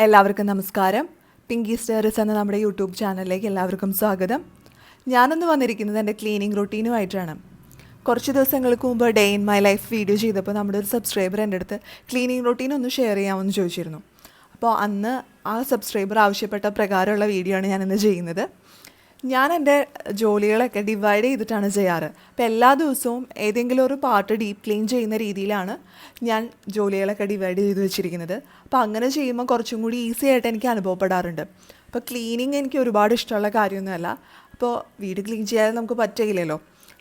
എല്ലാവർക്കും നമസ്കാരം. പിങ്കി സ്റ്റേറസ് എന്ന നമ്മുടെ യൂട്യൂബ് ചാനലിലേക്ക് എല്ലാവർക്കും സ്വാഗതം. ഞാനൊന്ന് വന്നിരിക്കുന്നത് എൻ്റെ ക്ലീനിങ് റൊട്ടീനുമായിട്ടാണ്. കുറച്ച് ദിവസങ്ങൾക്ക് മുമ്പ് day in my life video ചെയ്തപ്പോൾ നമ്മുടെ ഒരു സബ്സ്ക്രൈബർ എൻ്റെ അടുത്ത് ക്ലീനിങ് റൊട്ടീൻ ഒന്ന് ഷെയർ ചെയ്യാമെന്ന് ചോദിച്ചിരുന്നു. അപ്പോൾ അന്ന് ആ സബ്സ്ക്രൈബർ ആവശ്യപ്പെട്ട പ്രകാരമുള്ള വീഡിയോ ആണ് ഞാനിന്ന് ചെയ്യുന്നത്. ഞാൻ എൻ്റെ ജോലികളൊക്കെ ഡിവൈഡ് ചെയ്തിട്ടാണ് ചെയ്യാറ്. അപ്പോൾ എല്ലാ ദിവസവും ഏതെങ്കിലും ഒരു പാർട്ട് ഡീപ്പ് ക്ലീൻ ചെയ്യുന്ന രീതിയിലാണ് ഞാൻ ജോലികളൊക്കെ ഡിവൈഡ് ചെയ്ത് വെച്ചിരിക്കുന്നത്. അപ്പോൾ അങ്ങനെ ചെയ്യുമ്പോൾ കുറച്ചും കൂടി ഈസി ആയിട്ട് എനിക്ക് അനുഭവപ്പെടാറുണ്ട്. അപ്പോൾ ക്ലീനിങ് എനിക്ക് ഒരുപാട് ഇഷ്ടമുള്ള കാര്യമൊന്നുമല്ല. അപ്പോൾ വീട് ക്ലീൻ ചെയ്യാതെ നമുക്ക് പറ്റില്ലല്ലോ.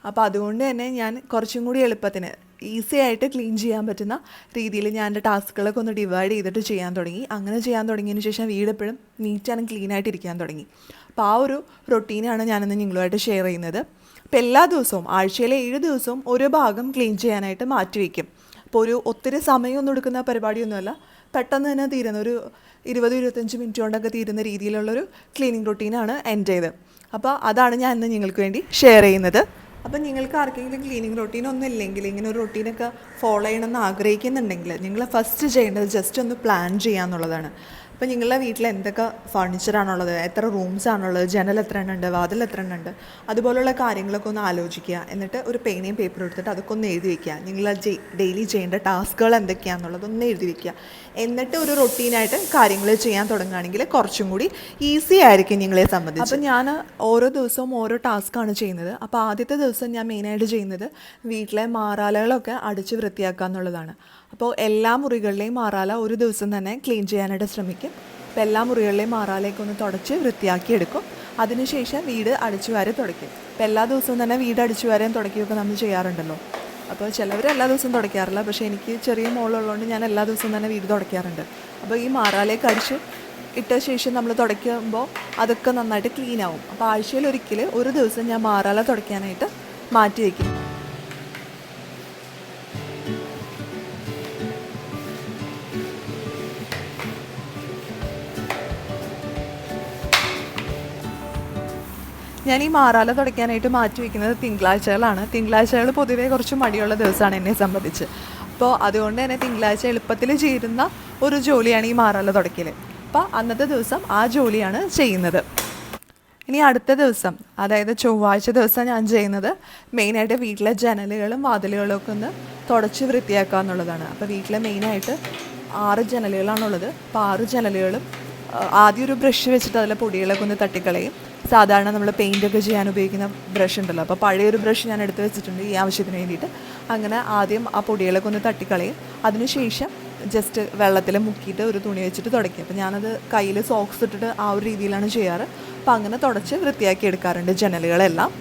അപ്പോൾ അതുകൊണ്ട് തന്നെ ഞാൻ കുറച്ചും കൂടി എളുപ്പത്തിന് ഈസി ആയിട്ട് ക്ലീൻ ചെയ്യാൻ പറ്റുന്ന രീതിയിൽ ഞാൻ എൻ്റെ ടാസ്കുകളൊക്കെ ഒന്ന് ഡിവൈഡ് ചെയ്തിട്ട് ചെയ്യാൻ തുടങ്ങി. അങ്ങനെ ചെയ്യാൻ തുടങ്ങിയതിന് ശേഷം വീട് എപ്പോഴും നീറ്റ് ആൻഡ് ക്ലീൻ ആയിട്ട് ഇരിക്കാൻ തുടങ്ങി. അപ്പോൾ ആ ഒരു റൊട്ടീനാണ് ഞാനിന്ന് നിങ്ങളുമായിട്ട് ഷെയർ ചെയ്യുന്നത്. അപ്പോൾ എല്ലാ ദിവസവും ആഴ്ചയിലെ 7 ദിവസവും ഒരു ഭാഗം ക്ലീൻ ചെയ്യാനായിട്ട് മാറ്റി വയ്ക്കും. അപ്പോൾ ഒത്തിരി സമയമൊന്നും എടുക്കുന്ന പരിപാടിയൊന്നുമല്ല, പെട്ടെന്ന് തന്നെ തീരുന്ന ഒരു 20-25 മിനിറ്റ് കൊണ്ടൊക്കെ തീരുന്ന രീതിയിലുള്ളൊരു ക്ലീനിങ് റൊട്ടീനാണ് എൻ്റേത്. അപ്പോൾ അതാണ് ഞാൻ ഇന്ന് നിങ്ങൾക്ക് വേണ്ടി ഷെയർ ചെയ്യുന്നത്. അപ്പം നിങ്ങൾക്ക് ആർക്കെങ്കിലും ക്ലീനിങ് റൊട്ടീനൊന്നും ഇല്ലെങ്കിൽ, ഇങ്ങനെ ഒരു റൊട്ടീനൊക്കെ ഫോളോ ചെയ്യണമെന്ന് ആഗ്രഹിക്കുന്നുണ്ടെങ്കിൽ നിങ്ങൾ ഫസ്റ്റ് ചെയ്യേണ്ടത് ജസ്റ്റ് ഒന്ന് പ്ലാൻ ചെയ്യാന്നുള്ളതാണ്. അപ്പോൾ നിങ്ങളുടെ വീട്ടിൽ എന്തൊക്കെ ഫർണിച്ചറാണുള്ളത്, എത്ര റൂംസാണുള്ളത്, ജനൽ എത്ര എണ്ണം ഉണ്ട്, വാതിൽ എത്ര എണ്ണം ഉണ്ട്, അതുപോലുള്ള കാര്യങ്ങളൊക്കെ ഒന്ന് ആലോചിക്കുക. എന്നിട്ട് ഒരു പേനയും പേപ്പറും എടുത്തിട്ട് അതൊക്കെ ഒന്ന് എഴുതി വയ്ക്കുക. നിങ്ങൾ ഡെയിലി ചെയ്യേണ്ട ടാസ്കുകൾ എന്തൊക്കെയാണെന്നുള്ളതൊന്ന് എഴുതി വയ്ക്കുക. എന്നിട്ട് ഒരു റൊട്ടീനായിട്ട് കാര്യങ്ങൾ ചെയ്യാൻ തുടങ്ങുകയാണെങ്കിൽ കുറച്ചും കൂടി ഈസി ആയിരിക്കും നിങ്ങളെ സംബന്ധിച്ച്. അപ്പോൾ ഞാൻ ഓരോ ദിവസവും ഓരോ ടാസ്ക്കാണ് ചെയ്യുന്നത്. അപ്പോൾ ആദ്യത്തെ ദിവസം ഞാൻ മെയിനായിട്ട് ചെയ്യുന്നത് വീട്ടിലെ മാറാലകളൊക്കെ അടിച്ച് വൃത്തിയാക്കുക എന്നുള്ളതാണ്. അപ്പോൾ എല്ലാ മുറികളിലെയും മാറാല ഒരു ദിവസം തന്നെ ക്ലീൻ ചെയ്യാനായിട്ട് ശ്രമിക്കും. അപ്പോൾ എല്ലാ മുറികളിലെയും മാറാലയൊക്കെ ഒന്ന് തുടച്ച് വൃത്തിയാക്കി എടുക്കും. അതിനുശേഷം വീട് അടിച്ചു വാരി തുടയ്ക്കും. അപ്പോൾ എല്ലാ ദിവസവും തന്നെ വീട് അടിച്ചു വാരാൻ തുടയ്ക്കുകയൊക്കെ നമ്മൾ ചെയ്യാറുണ്ടല്ലോ. അപ്പോൾ ചിലവർ എല്ലാ ദിവസവും തുടയ്ക്കാറില്ല, പക്ഷേ എനിക്ക് ചെറിയ മോളുള്ളതുകൊണ്ട് ഞാൻ എല്ലാ ദിവസവും തന്നെ വീട് തുടയ്ക്കാറുണ്ട്. അപ്പോൾ ഈ മാറാലയൊക്കെ അടിച്ച് ഇട്ട ശേഷം നമ്മൾ തുടയ്ക്കുമ്പോൾ അതൊക്കെ നന്നായിട്ട് ക്ലീൻ ആവും. അപ്പോൾ ആഴ്ചയിൽ ഒരു ദിവസം ഞാൻ മാറാല തുടയ്ക്കാനായിട്ട് മാറ്റി വയ്ക്കും. ഞാൻ ഈ മാറാല തുടയ്ക്കാനായിട്ട് മാറ്റി വയ്ക്കുന്നത് തിങ്കളാഴ്ചകളാണ്. തിങ്കളാഴ്ചകൾ പൊതുവേ കുറച്ച് മടിയുള്ള ദിവസമാണ് എന്നെ സംബന്ധിച്ച്. അപ്പോൾ അതുകൊണ്ട് തന്നെ തിങ്കളാഴ്ച എളുപ്പത്തിൽ ചേരുന്ന ഒരു ജോലിയാണ് ഈ മാറാല തുടയ്ക്കൽ. അപ്പോൾ അന്നത്തെ ദിവസം ആ ജോലിയാണ് ചെയ്യുന്നത്. ഇനി അടുത്ത ദിവസം, അതായത് ചൊവ്വാഴ്ച ദിവസം ഞാൻ ചെയ്യുന്നത് മെയിനായിട്ട് വീട്ടിലെ ജനലുകളും വാതിലുകളും ഒക്കെ ഒന്ന് തുടച്ച് വൃത്തിയാക്കുക എന്നുള്ളതാണ്. അപ്പോൾ വീട്ടിലെ മെയിനായിട്ട് 6 ജനലുകളാണുള്ളത്. അപ്പോൾ 6 ജനലുകളും ആദ്യം ഒരു ബ്രഷ് വെച്ചിട്ട് അതിലെ പൊടികളൊക്കെ ഒന്ന് തട്ടിക്കളയും. സാധാരണ നമ്മൾ പെയിൻറ്റൊക്കെ ചെയ്യാൻ ഉപയോഗിക്കുന്ന ബ്രഷ് ഉണ്ടല്ലോ, അപ്പോൾ പഴയൊരു ബ്രഷ് ഞാൻ എടുത്ത് വെച്ചിട്ടുണ്ട് ഈ ആവശ്യത്തിന് വേണ്ടിയിട്ട്. അങ്ങനെ ആദ്യം ആ പൊടികളൊക്കെ ഒന്ന് തട്ടിക്കളയും. അതിനുശേഷം ജസ്റ്റ് വെള്ളത്തിൽ മുക്കിയിട്ട് ഒരു തുണി വെച്ചിട്ട് തുടയ്ക്കും. അപ്പോൾ ഞാനത് കയ്യിൽ സോക്സ് ഇട്ടിട്ട് ആ ഒരു രീതിയിലാണ് ചെയ്യാറ്. അപ്പോൾ അങ്ങനെ തുടച്ച് വൃത്തിയാക്കി എടുക്കാറുണ്ട് ജനലുകളെല്ലാം.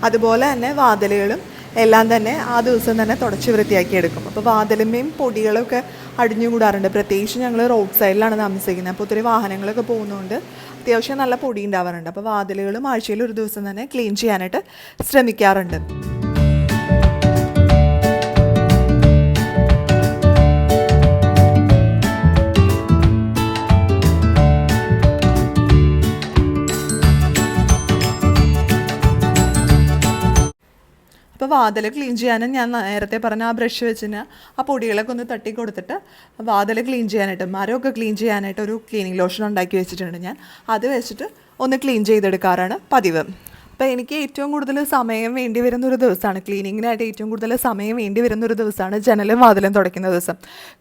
അതുപോലെ തന്നെ വാതിലുകളും എല്ലാം തന്നെ ആ ദിവസം തന്നെ തുടച്ച് വൃത്തിയാക്കി എടുക്കും. അപ്പോൾ വാതിലുമേയും പൊടികളൊക്കെ അടിഞ്ഞുകൂടാറുണ്ട്. പ്രത്യേകിച്ച് ഞങ്ങൾ റോഡ് സൈഡിലാണ് താമസിക്കുന്നത്. അപ്പോൾ ഒത്തിരി വാഹനങ്ങളൊക്കെ പോകുന്നതുകൊണ്ട് അത്യാവശ്യം നല്ല പൊടി ഉണ്ടാവാറുണ്ട്. അപ്പോൾ വാതിലുകളും ആഴ്ചയിൽ ഒരു ദിവസം തന്നെ ക്ലീൻ ചെയ്യാനായിട്ട് ശ്രമിക്കാറുണ്ട്. അപ്പോൾ വാതിൽ ക്ലീൻ ചെയ്യാനും ഞാൻ നേരത്തെ പറഞ്ഞ ആ ബ്രഷ് വെച്ചിന് ആ പൊടികളൊക്കെ ഒന്ന് തട്ടി കൊടുത്തിട്ട് വാതിൽ ക്ലീൻ ചെയ്യാനായിട്ട്, മരമൊക്കെ ക്ലീൻ ചെയ്യാനായിട്ട് ഒരു ക്ലീനിങ് ലോഷൻ ഉണ്ടാക്കി വെച്ചിട്ടുണ്ട് ഞാൻ. അത് വെച്ചിട്ട് ഒന്ന് ക്ലീൻ ചെയ്തെടുക്കാറാണ് പതിവ്. അപ്പോൾ എനിക്ക് ഏറ്റവും കൂടുതൽ സമയം വേണ്ടി വരുന്നൊരു ദിവസമാണ്, ക്ലീനിങ്ങിനായിട്ട് ഏറ്റവും കൂടുതൽ സമയം വേണ്ടി വരുന്നൊരു ദിവസമാണ് ജനലും വാതിലും തുടയ്ക്കുന്ന ദിവസം.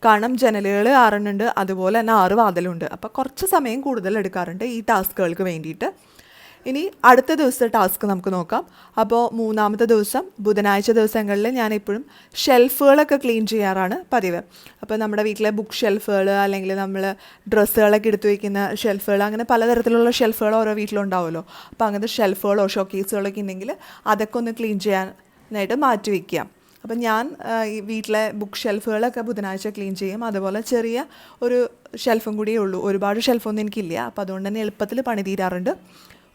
കാരണം ജനലുകൾ 6 ഉണ്ട്, അതുപോലെ തന്നെ 6 വാതിലുണ്ട്. അപ്പോൾ കുറച്ച് സമയം കൂടുതൽ എടുക്കാറുണ്ട് ഈ ടാസ്കുകൾക്ക് വേണ്ടിയിട്ട്. ഇനി അടുത്ത ദിവസത്തെ ടാസ്ക് നമുക്ക് നോക്കാം. അപ്പോൾ 3-ാമത്തെ ദിവസം ബുധനാഴ്ച ദിവസങ്ങളിൽ ഞാൻ എപ്പോഴും ഷെൽഫുകളൊക്കെ ക്ലീൻ ചെയ്യാറാണ് പതിവ്. അപ്പോൾ നമ്മുടെ വീട്ടിലെ ബുക്ക് ഷെൽഫുകൾ, അല്ലെങ്കിൽ നമ്മൾ ഡ്രസ്സുകളൊക്കെ എടുത്തു വയ്ക്കുന്ന ഷെൽഫുകൾ, അങ്ങനെ പലതരത്തിലുള്ള ഷെൽഫുകൾ ഓരോ വീട്ടിലുണ്ടാവുമല്ലോ. അപ്പോൾ അങ്ങനത്തെ ഷെൽഫുകളോ ഷോക്കേസുകളൊക്കെ ഉണ്ടെങ്കിൽ അതൊക്കെ ഒന്ന് ക്ലീൻ ചെയ്യാനായിട്ട് മാറ്റി വയ്ക്കുക. അപ്പം ഞാൻ ഈ വീട്ടിലെ ബുക്ക് ഷെൽഫുകളൊക്കെ ബുധനാഴ്ച ക്ലീൻ ചെയ്യും. അതുപോലെ ചെറിയ ഒരു ഷെൽഫും കൂടിയേ ഉള്ളൂ, ഒരുപാട് ഷെൽഫൊന്നും എനിക്കില്ല. അപ്പോൾ അതുകൊണ്ട് തന്നെ എളുപ്പത്തിൽ പണി തീരാറുണ്ട്.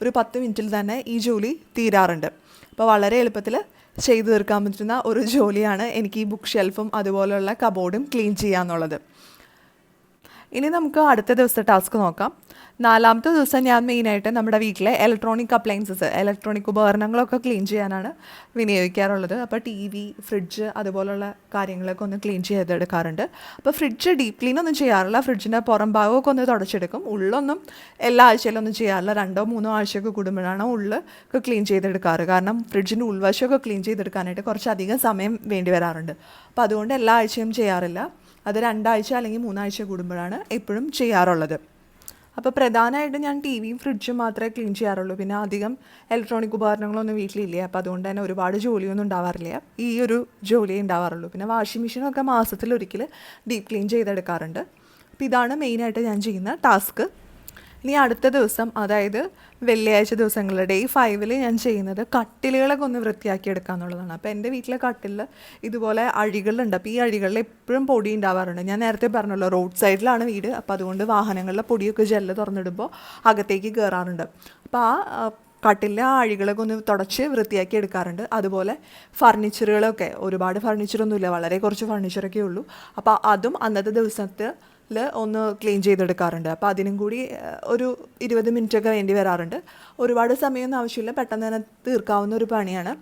ഒരു 10 മിനിറ്റിൽ തന്നെ ഈ ജോലി തീരാറുണ്ട്. അപ്പോൾ വളരെ എളുപ്പത്തിൽ ചെയ്തു തീർക്കാൻ പറ്റുന്ന ഒരു ജോലിയാണ് എനിക്ക് ഈ ബുക്ക് ഷെൽഫും അതുപോലെയുള്ള കബോർഡും ക്ലീൻ ചെയ്യുക എന്നുള്ളത്. ഇനി നമുക്ക് അടുത്ത ദിവസത്തെ ടാസ്ക് നോക്കാം. 4-ാമത്തെ ദിവസം ഞാൻ മെയിനായിട്ട് നമ്മുടെ വീട്ടിലെ ഇലക്ട്രോണിക് അപ്ലയൻസസ്, ഇലക്ട്രോണിക് ഉപകരണങ്ങളൊക്കെ ക്ലീൻ ചെയ്യാനാണ് വിനിയോഗിക്കാറുള്ളത്. അപ്പോൾ ടി വി, ഫ്രിഡ്ജ് അതുപോലുള്ള കാര്യങ്ങളൊക്കെ ഒന്ന് ക്ലീൻ ചെയ്തെടുക്കാറുണ്ട്. അപ്പോൾ ഫ്രിഡ്ജ് ഡീപ്പ് ക്ലീൻ ഒന്നും ചെയ്യാറില്ല. ഫ്രിഡ്ജിൻ്റെ പുറം ഭാഗമൊക്കെ ഒന്ന് തുടച്ചെടുക്കും. ഉള്ളൊന്നും എല്ലാ ആഴ്ചയിലൊന്നും ചെയ്യാറില്ല. 2-3 ആഴ്ചയൊക്കെ കൂടുമ്പോഴാണ് ഉള്ളൊക്കെ ക്ലീൻ ചെയ്തെടുക്കാറ്. കാരണം ഫ്രിഡ്ജിൻ്റെ ഉൾവശമൊക്കെ ക്ലീൻ ചെയ്തെടുക്കാനായിട്ട് കുറച്ചധികം സമയം വേണ്ടി വരാറുണ്ട്. അപ്പോൾ അതുകൊണ്ട് എല്ലാ ആഴ്ചയും ചെയ്യാറില്ല. അത് 2 ആഴ്ച അല്ലെങ്കിൽ 3 ആഴ്ച കൂടുമ്പോഴാണ് എപ്പോഴും ചെയ്യാറുള്ളത്. അപ്പോൾ പ്രധാനമായിട്ടും ഞാൻ ടി വിയും ഫ്രിഡ്ജും മാത്രമേ ക്ലീൻ ചെയ്യാറുള്ളൂ. പിന്നെ അധികം ഇലക്ട്രോണിക് ഉപകരണങ്ങളൊന്നും വീട്ടിലില്ല. അപ്പോൾ അതുകൊണ്ട് തന്നെ ഒരുപാട് ജോലിയൊന്നും ഉണ്ടാവാറില്ല. ഈ ഒരു ജോലിയേ ഉണ്ടാവാറുള്ളൂ. പിന്നെ വാഷിംഗ് മെഷീനൊക്കെ മാസത്തിലൊരിക്കൽ ഡീപ്പ് ക്ലീൻ ചെയ്തെടുക്കാറുണ്ട്. അപ്പോൾ ഇതാണ് മെയിനായിട്ട് ഞാൻ ചെയ്യുന്ന ടാസ്ക്. ഇനി അടുത്ത ദിവസം, അതായത് വെള്ളിയാഴ്ച ദിവസങ്ങളിൽ ഡേ 5 ഞാൻ ചെയ്യുന്നത് കട്ടിലുകളൊക്കെ ഒന്ന് വൃത്തിയാക്കി എടുക്കുക എന്നുള്ളതാണ്. അപ്പോൾ എൻ്റെ വീട്ടിലെ കട്ടിലിൽ ഇതുപോലെ അഴികളുണ്ട്. അപ്പോൾ ഈ അഴികളിൽ എപ്പോഴും പൊടി ഉണ്ടാവാറുണ്ട്. ഞാൻ നേരത്തെ പറഞ്ഞല്ലോ, റോഡ് സൈഡിലാണ് വീട്. അപ്പോൾ അതുകൊണ്ട് വാഹനങ്ങളിലെ പൊടിയൊക്കെ ജെല്ല് തുറന്നിടുമ്പോൾ അകത്തേക്ക് കയറാറുണ്ട്. അപ്പോൾ കട്ടിലെ ആ അഴികളൊക്കെ ഒന്ന് തുടച്ച് വൃത്തിയാക്കി എടുക്കാറുണ്ട്. അതുപോലെ ഫർണിച്ചറുകളൊക്കെ, ഒരുപാട് ഫർണിച്ചറൊന്നുമില്ല, വളരെ കുറച്ച് ഫർണിച്ചറൊക്കെ ഉള്ളൂ. അപ്പോൾ അതും അന്നത്തെ ദിവസത്തിൽ ഒന്ന് ക്ലീൻ ചെയ്തെടുക്കാറുണ്ട്. അപ്പോൾ അതിനും കൂടി ഒരു 20 മിനിറ്റൊക്കെ വേണ്ടി വരാറുണ്ട്. ഒരുപാട് സമയമൊന്നും ആവശ്യമില്ല, പെട്ടെന്ന് തന്നെ തീർക്കാവുന്ന ഒരു പണിയാണ്.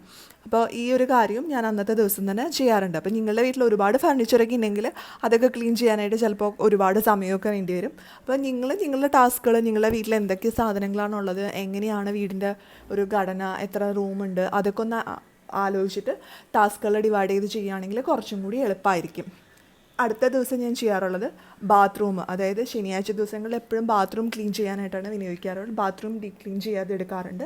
അപ്പോൾ ഈ ഒരു കാര്യം ഞാൻ അന്നത്തെ ദിവസം തന്നെ ചെയ്യാറുണ്ട്. അപ്പോൾ നിങ്ങളുടെ വീട്ടിൽ ഒരുപാട് ഫർണിച്ചറൊക്കെ ഉണ്ടെങ്കിൽ അതൊക്കെ ക്ലീൻ ചെയ്യാനായിട്ട് ചിലപ്പോൾ ഒരുപാട് സമയമൊക്കെ വേണ്ടി വരും. അപ്പോൾ നിങ്ങളുടെ ടാസ്കുകൾ, നിങ്ങളുടെ വീട്ടിൽ എന്തൊക്കെ സാധനങ്ങളാണുള്ളത്, എങ്ങനെയാണ് വീടിൻ്റെ ഒരു ഘടന, എത്ര റൂമുണ്ട്, അതൊക്കെ ഒന്ന് ആലോചിച്ചിട്ട് ടാസ്കുകൾ ഡിവൈഡ് ചെയ്ത് ചെയ്യുകയാണെങ്കിൽ കുറച്ചും കൂടി എളുപ്പമായിരിക്കും. അടുത്ത ദിവസം ഞാൻ ചെയ്യാറുള്ളത് ബാത്റൂം, അതായത് ശനിയാഴ്ച ദിവസങ്ങളിൽ എപ്പോഴും ബാത്റൂം ക്ലീൻ ചെയ്യാനായിട്ടാണ് വിനിയോഗിക്കാറുള്ളത്. ബാത്റൂം ഡീപ്പ് ക്ലീൻ ചെയ്യാതെ എടുക്കാറുണ്ട്.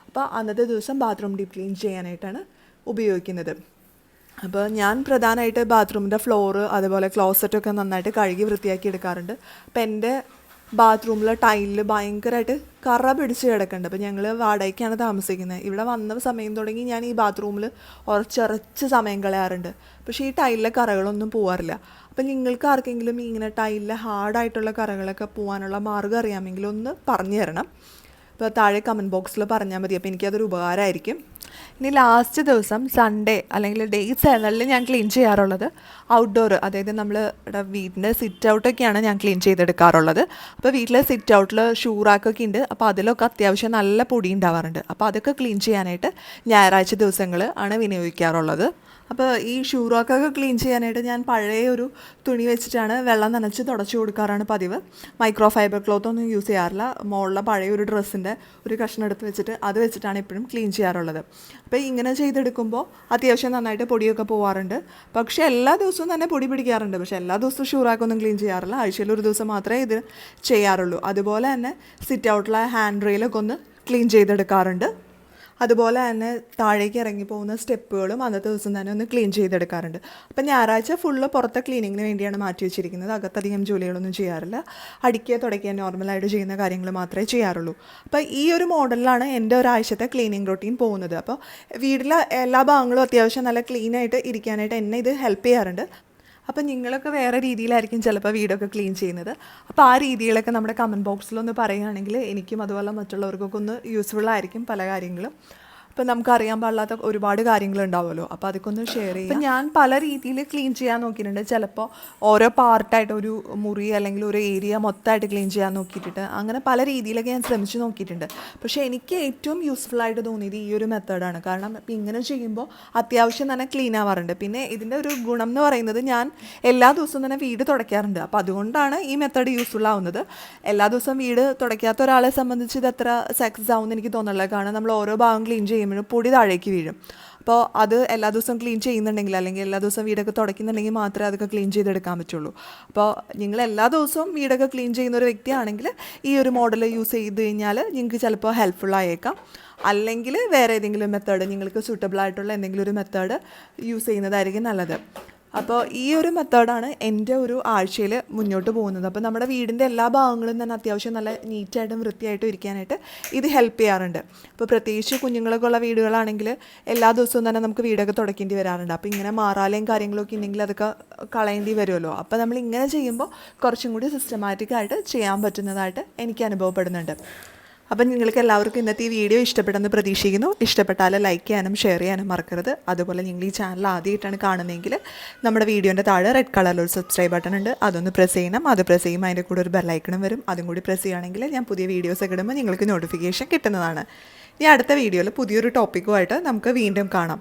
അപ്പോൾ അന്നത്തെ ദിവസം ബാത്റൂം ഡീപ്പ് ക്ലീൻ ചെയ്യാനായിട്ടാണ് ഉപയോഗിക്കുന്നത്. അപ്പോൾ ഞാൻ പ്രധാനമായിട്ട് ബാത്റൂമിൻ്റെ ഫ്ലോറ് അതുപോലെ ക്ലോസറ്റൊക്കെ നന്നായിട്ട് കഴുകി വൃത്തിയാക്കി എടുക്കാറുണ്ട്. അപ്പോൾ എൻ്റെ ബാത്റൂമിലെ ടൈലിൽ ഭയങ്കരമായിട്ട് കറ പിടിച്ച് കിടക്കുന്നുണ്ട്. അപ്പോൾ ഞങ്ങൾ വാടകയ്ക്കാണ് താമസിക്കുന്നത്. ഇവിടെ വന്ന സമയം തുടങ്ങി ഞാൻ ഈ ബാത്റൂമിൽ ഉറച്ചറച്ച് സമയം കളയാറുണ്ട്. പക്ഷേ ഈ ടൈലിലെ കറകളൊന്നും പോകാറില്ല. അപ്പം നിങ്ങൾക്ക് ആർക്കെങ്കിലും ഇങ്ങനെ ടൈലിലെ ഹാർഡായിട്ടുള്ള കറകളൊക്കെ പോകാനുള്ള മാർഗ്ഗം അറിയാമെങ്കിൽ ഒന്ന് പറഞ്ഞു തരണം. അപ്പോൾ താഴെ കമൻറ്റ് ബോക്സിൽ പറഞ്ഞാൽ മതി. അപ്പോൾ എനിക്കതൊരു ഉപകാരമായിരിക്കും. ഇനി ലാസ്റ്റ് ദിവസം സൺഡേ അല്ലെങ്കിൽ ഡേ 7 ഞാൻ ക്ലീൻ ചെയ്യാറുള്ളത് ഔട്ട്ഡോർ, അതായത് നമ്മുടെ വീടിൻ്റെ സിറ്റ് ഔട്ടൊക്കെയാണ് ഞാൻ ക്ലീൻ ചെയ്തെടുക്കാറുള്ളത്. അപ്പോൾ വീട്ടിലെ സിറ്റ് ഔട്ടിൽ ഷൂ റാക്കൊക്കെ ഉണ്ട്. അപ്പോൾ അതിലൊക്കെ അത്യാവശ്യം നല്ല പൊടി ഉണ്ടാവാറുണ്ട്. അപ്പോൾ അതൊക്കെ ക്ലീൻ ചെയ്യാനായിട്ട് ഞായറാഴ്ച ദിവസങ്ങൾ ആണ് വിനിയോഗിക്കാറുള്ളത്. അപ്പോൾ ഈ ഷൂ റാക്കൊക്കെ ക്ലീൻ ചെയ്യാനായിട്ട് ഞാൻ പഴയ ഒരു തുണി വെച്ചിട്ടാണ് വെള്ളം നനച്ച് തുടച്ചു കൊടുക്കാറാണ് പതിവ്. മൈക്രോ ഫൈബർ ക്ലോത്ത് ഒന്നും യൂസ് ചെയ്യാറില്ല. മുകളിലെ പഴയ ഒരു ഡ്രസ്സിൻ്റെ ഒരു കഷ്ണം എടുത്ത് വെച്ചിട്ട് അത് വെച്ചിട്ടാണ് എപ്പോഴും ക്ലീൻ ചെയ്യാറുള്ളത്. അപ്പോൾ ഇങ്ങനെ ചെയ്തെടുക്കുമ്പോൾ അത്യാവശ്യം നന്നായിട്ട് പൊടിയൊക്കെ പോകാറുണ്ട്. പക്ഷേ എല്ലാ ദിവസവും തന്നെ പൊടി പിടിക്കാറുണ്ട്. പക്ഷേ എല്ലാ ദിവസവും ഷൂ റാക്കൊന്നും ക്ലീൻ ചെയ്യാറില്ല. ആഴ്ചയിൽ ഒരു ദിവസം മാത്രമേ ഇത് ചെയ്യാറുള്ളൂ. അതുപോലെ തന്നെ സിറ്റ് ഔട്ടിലെ ഹാൻഡ് റെയിലൊക്കെ ഒന്ന് ക്ലീൻ ചെയ്തെടുക്കാറുണ്ട്. അതുപോലെ തന്നെ താഴേക്ക് ഇറങ്ങി പോകുന്ന സ്റ്റെപ്പുകളും അന്നത്തെ ദിവസം തന്നെ ഒന്ന് ക്ലീൻ ചെയ്തെടുക്കാറുണ്ട്. അപ്പം ഞായറാഴ്ച ഫുള്ള് പുറത്തെ ക്ലീനിങ്ങിന് വേണ്ടിയാണ് മാറ്റി വെച്ചിരിക്കുന്നത്. അകത്തധികം ജോലികളൊന്നും ചെയ്യാറില്ല. അടിക്കുക തുടയ്ക്കുക നോർമലായിട്ട് ചെയ്യുന്ന കാര്യങ്ങൾ മാത്രമേ ചെയ്യാറുള്ളൂ. അപ്പോൾ ഈ ഒരു മോഡലിലാണ് എൻ്റെ ഒരാഴ്ചത്തെ ക്ലീനിങ് റൊട്ടീൻ പോകുന്നത്. അപ്പോൾ വീട്ടിലെ എല്ലാ ഭാഗങ്ങളും അത്യാവശ്യം നല്ല ക്ലീനായിട്ട് ഇരിക്കാനായിട്ട് എന്നെ ഇത് ഹെൽപ്പ് ചെയ്യാറുണ്ട്. അപ്പോൾ നിങ്ങളൊക്കെ വേറെ രീതിയിലായിരിക്കും ചിലപ്പോൾ വീടൊക്കെ ക്ലീൻ ചെയ്യുന്നത്. അപ്പോൾ ആ രീതികളൊക്കെ നമ്മുടെ കമൻറ്റ് ബോക്സിലൊന്ന് പറയുകയാണെങ്കിൽ എനിക്കും അതുപോലെ മറ്റുള്ളവർക്കൊക്കെ ഒന്ന് യൂസ്ഫുള്ളായിരിക്കും പല കാര്യങ്ങളും. അപ്പോൾ നമുക്കറിയാൻ പാടില്ലാത്ത ഒരുപാട് കാര്യങ്ങളുണ്ടാവുമല്ലോ. അപ്പോൾ അതൊക്കെ ഒന്ന് ഷെയർ ചെയ്യാം. അപ്പോൾ ഞാൻ പല രീതിയിൽ ക്ലീൻ ചെയ്യാൻ നോക്കിയിട്ടുണ്ട്. ചിലപ്പോൾ ഓരോ പാർട്ടായിട്ട് ഒരു മുറി അല്ലെങ്കിൽ ഒരു ഏരിയ മൊത്തമായിട്ട് ക്ലീൻ ചെയ്യാൻ നോക്കിയിട്ടുണ്ട്. അങ്ങനെ പല രീതിയിലൊക്കെ ഞാൻ ശ്രമിച്ച് നോക്കിയിട്ടുണ്ട്. പക്ഷേ എനിക്ക് ഏറ്റവും യൂസ്ഫുള്ളായിട്ട് തോന്നിയത് ഈ ഒരു മെത്തേഡാണ്. കാരണം ഇപ്പം ഇങ്ങനെ ചെയ്യുമ്പോൾ അത്യാവശ്യം തന്നെ ക്ലീൻ ആവാറുണ്ട്. പിന്നെ ഇതിൻ്റെ ഒരു ഗുണം എന്ന് പറയുന്നത് ഞാൻ എല്ലാ ദിവസവും തന്നെ വീട് തുടയ്ക്കാറുണ്ട്. അപ്പോൾ അതുകൊണ്ടാണ് ഈ മെത്തേഡ് യൂസ്ഫുൾ ആവുന്നത്. എല്ലാ ദിവസവും വീട് തുടയ്ക്കാത്ത ഒരാളെ സംബന്ധിച്ച് ഇത് അത്ര സക്സസ് ആവുമെന്ന് എനിക്ക് തോന്നുന്നില്ല. കാരണം നമ്മൾ ഓരോ ഭാഗം ക്ലീൻ ചെയ്യുമ്പോഴും പൊടി താഴേക്ക് വീഴും. അപ്പോൾ അത് എല്ലാ ദിവസവും ക്ലീൻ ചെയ്യുന്നുണ്ടെങ്കിൽ അല്ലെങ്കിൽ എല്ലാ ദിവസവും വീടൊക്കെ തുടയ്ക്കുന്നുണ്ടെങ്കിൽ മാത്രമേ അതൊക്കെ ക്ലീൻ ചെയ്തെടുക്കാൻ പറ്റുള്ളൂ. അപ്പോൾ നിങ്ങൾ എല്ലാ ദിവസവും വീടൊക്കെ ക്ലീൻ ചെയ്യുന്ന ഒരു വ്യക്തിയാണെങ്കിൽ ഈ ഒരു മോഡൽ യൂസ് ചെയ്ത് കഴിഞ്ഞാൽ നിങ്ങൾക്ക് ചിലപ്പോൾ ഹെൽപ്ഫുള്ളായേക്കാം. അല്ലെങ്കിൽ വേറെ ഏതെങ്കിലും മെത്തേഡ്, നിങ്ങൾക്ക് സൂട്ടബിളായിട്ടുള്ള എന്തെങ്കിലും ഒരു മെത്തേഡ് യൂസ് ചെയ്യുന്നതായിരിക്കും നല്ലത്. അപ്പോൾ ഈ ഒരു മെത്തേഡാണ് എൻ്റെ ഒരു ആഴ്ചയിൽ മുന്നോട്ട് പോകുന്നത്. അപ്പോൾ നമ്മുടെ വീടിൻ്റെ എല്ലാ ഭാഗങ്ങളും തന്നെ അത്യാവശ്യം നല്ല നീറ്റായിട്ടും വൃത്തിയായിട്ടും ഇരിക്കാനായിട്ട് ഇത് ഹെൽപ്പ് ചെയ്യാറുണ്ട്. അപ്പോൾ പ്രത്യേകിച്ച് കുഞ്ഞുങ്ങളൊക്കെ ഉള്ള വീടുകളാണെങ്കിൽ എല്ലാ ദിവസവും തന്നെ നമുക്ക് വീടൊക്കെ തുടയ്ക്കേണ്ടി വരാറുണ്ട്. അപ്പോൾ ഇങ്ങനെ മാറാലയും കാര്യങ്ങളൊക്കെ ഉണ്ടെങ്കിൽ അതൊക്കെ കളയേണ്ടി വരുമല്ലോ. അപ്പോൾ നമ്മൾ ഇങ്ങനെ ചെയ്യുമ്പോൾ കുറച്ചും കൂടി സിസ്റ്റമാറ്റിക്കായിട്ട് ചെയ്യാൻ പറ്റുന്നതായിട്ട് എനിക്ക് അനുഭവപ്പെടുന്നുണ്ട്. അപ്പം നിങ്ങൾക്ക് എല്ലാവർക്കും ഇന്നത്തെ ഈ വീഡിയോ ഇഷ്ടപ്പെട്ടെന്ന് പ്രതീക്ഷിക്കുന്നു. ഇഷ്ടപ്പെട്ടാൽ ലൈക്ക് ചെയ്യാനും ഷെയർ ചെയ്യാനും മറക്കരുത്. അതുപോലെ നിങ്ങൾ ഈ ചാനൽ ആദ്യമായിട്ടാണ് കാണുന്നതെങ്കിൽ നമ്മുടെ വീഡിയോൻ്റെ താഴെ റെഡ് കളറിലൊരു സബ്സ്ക്രൈബ് ബട്ടൺ ഉണ്ട്, അതൊന്ന് പ്രസ് ചെയ്യണം. അത് പ്രസ് ചെയ്യുമ്പോൾ അതിൻ്റെ കൂടെ ഒരു ബെല്ലൈക്കണും വരും, അതും കൂടി പ്രസ് ചെയ്യുകയാണെങ്കിൽ ഞാൻ പുതിയ വീഡിയോസൊക്കെ ഇടുമ്പോൾ നിങ്ങൾക്ക് നോട്ടിഫിക്കേഷൻ കിട്ടുന്നതാണ്. ഇനി അടുത്ത വീഡിയോയിൽ പുതിയൊരു ടോപ്പിക്കുമായിട്ട് നമുക്ക് വീണ്ടും കാണാം.